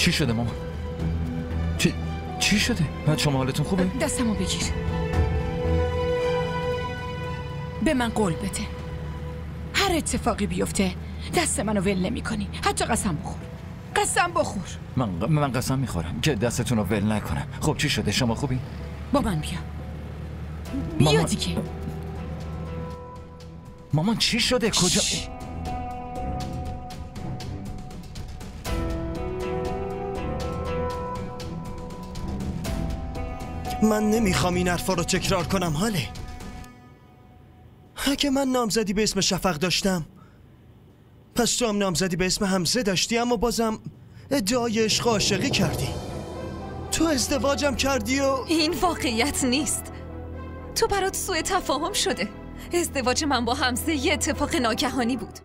چی شده مامان؟ چی شده؟ بعد شما حالتون خوبه؟ دستمو بگیر. به من قول بده هر اتفاقی بیفته دست منو ول نمی کنی. حتی قسم بخور. قسم بخور. من قسم میخورم که دستتون رو ول نکنم. خب چی شده؟ شما خوبی؟ با من بیا دیگه. مامان چی شده؟ کجا؟ من نمیخوام این حرفا رو تکرار کنم حاله. اگه من نامزدی به اسم شفق داشتم، پس تو هم نامزدی به اسم حمزه داشتی، اما بازم ادعای عشق و عاشقی کردی. تو ازدواجم کردی و این واقعیت نیست. تو برات سوء تفاهم شده. ازدواج من با حمزه یه اتفاق ناگهانی بود.